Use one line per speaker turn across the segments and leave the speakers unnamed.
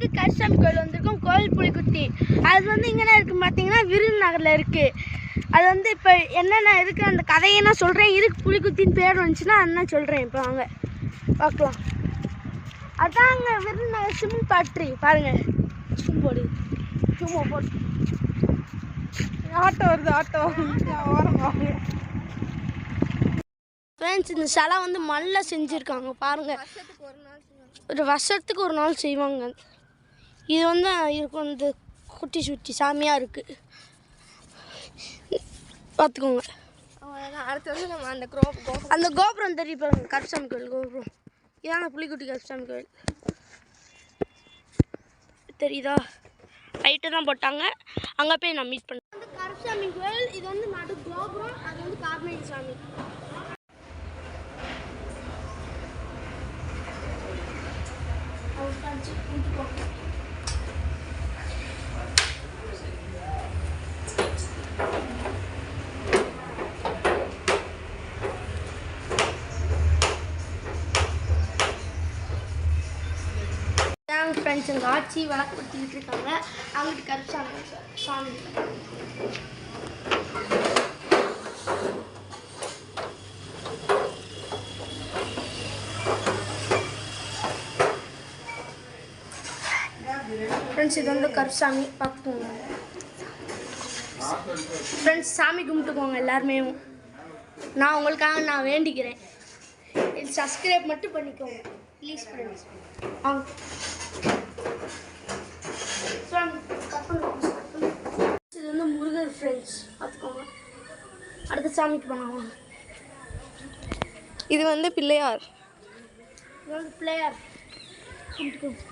வந்து கருசாமி கோயில் வந்திருக்கோம். கோயில் புலிக்குட்டி அது வந்து இங்கே இருக்குது பார்த்தீங்கன்னா விருதுநகரில் இருக்குது. அது வந்து இப்போ என்னென்ன இருக்குது அந்த கதையை நான் சொல்கிறேன். இதுக்கு புலிக்குத்தின்னு பேர் வந்துச்சுன்னா அண்ணன் சொல்கிறேன். இப்போ வாங்க பார்க்கலாம். அதான் அங்கே விருதுநகர் சிமெண்ட் ஃபேக்ட்ரி பாருங்கள். போடு சும்மா போடு.
ஆட்டோ வருது ஆட்டோ ஓரமாக.
ஃப்ரெண்ட்ஸ் இந்த சிலை வந்து மண்ணில் செஞ்சுருக்காங்க பாருங்கள். ஒரு வருஷத்துக்கு ஒரு நாள் செய்வாங்க. இது வந்து இருக்கும் இந்த குட்டி சுட்டி சாமியாக இருக்குது பார்த்துக்கோங்க.
அடுத்து வந்து நம்ம
அந்த கோபுரம் தெரியும் பாருங்க. கருசாமி கோயில் கோபுரம் இதான புலிக்குட்டி கருசாமி கோயில் தெரியுதா? லைட்டு தான் போட்டாங்க. அங்கே போய் நான் மீட் பண்ணேன். வந்து கருசாமி கோயில் இது வந்து நடு கோபுரம். அது வந்து கார்மேடி சாமி. ஃப்ரெண்ட்ஸ் எங்கள் ஆட்சி வழக்கப்படுத்திக்கிட்டு இருக்காங்க. அங்கிட்டு கருசாமி சாமி ஃப்ரெண்ட்ஸ் இது வந்து கருசாமி பார்த்துக்கோங்க. ஃப்ரெண்ட்ஸ் சாமி கும்பிட்டுக்கோங்க எல்லாருமே. நான் உங்களுக்காக நான் வேண்டிக்கிறேன். இது சப்ஸ்கிரைப் மட்டும் பண்ணிக்கோங்க ப்ளீஸ் ஃப்ரெண்ட்ஸ். இது வந்து முருகர் ஃப்ரெண்ட்ஸ் பார்த்துக்கோங்க. அடுத்த சாமிக்கு பண்ணுவாங்க.
இது வந்து பிள்ளையார்.
இது வந்து பிள்ளையார் கும்பிட்டுக்கோங்க.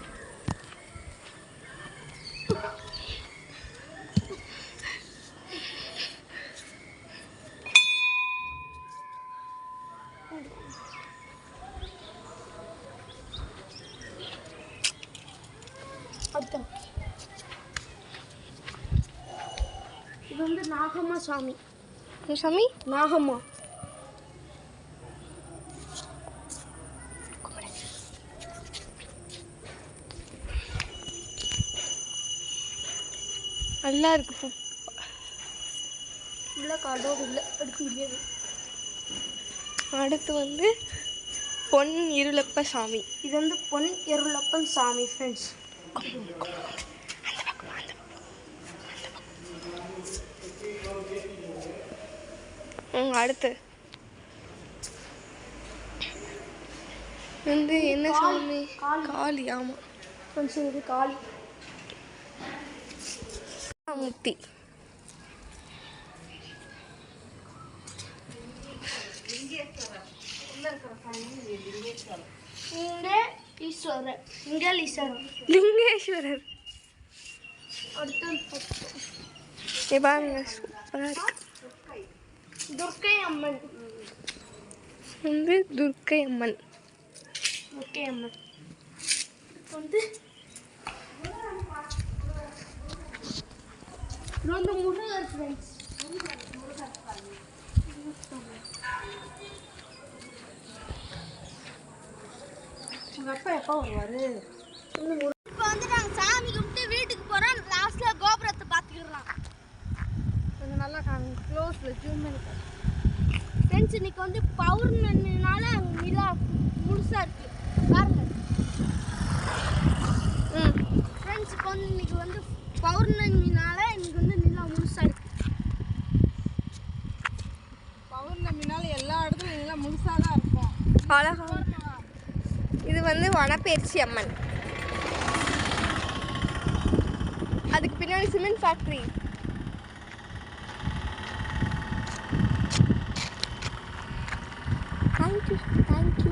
இது வந்து நாகம்மா சாமி.
சாமி
நாகம்மா.
நல்லா இருக்கு.
இல்லை கடவுள் இல்லை எடுக்க முடியாது.
அடுத்து வந்து பொன் இருளப்ப சாமி.
இது வந்து பொன் இருளப்பன் சாமி ஃப்ரெண்ட்ஸ்.
அடுத்து வந்து என்ன சாமி? காளி. ஆமாம்
ஃப்ரெண்ட்ஸ் இது காளி.
முத்தி.
லிங்கேஸ்வரர்.
பாருங்க சூப்பராக இருக்கு.
துர்க்கை அம்மன்
வந்து துர்க்கை அம்மன்.
துர்க்கை அம்மன் வந்து ரொம்ப முருகர் ஃப்ரெண்ட்ஸ். உங்கள் அப்பா எப்போ வருவார்? இப்போ வந்து நாங்கள் சாமி கும்பிட்டு வீட்டுக்கு போகிறோம். லாஸ்ட்டில் கோபுரத்தை பார்த்துக்கிடலாம்.
கொஞ்சம் நல்லா க்ளோஸில் ஜூம் பண்ணி
ஃப்ரெண்ட்ஸ் இன்னைக்கு வந்து பௌர்ணமினால அங்கே நிலா முழுசாக இருக்குது பாருங்க. ஃப்ரெண்ட்ஸ் இப்போ வந்து இன்னைக்கு வந்து பௌர்ணமினால இன்னைக்கு வந்து நிலா முழுசாக இருக்குது.
பௌர்ணமினால எல்லா இடத்துலையும் எல்லாம் முழுசாக தான் இருக்கும். அழகாக. இது வந்து வனப்பயிற்சி அம்மன். அதுக்கு பின்னாடி சிமெண்ட் ஃபேக்ட்ரி. தேங்க்யூ.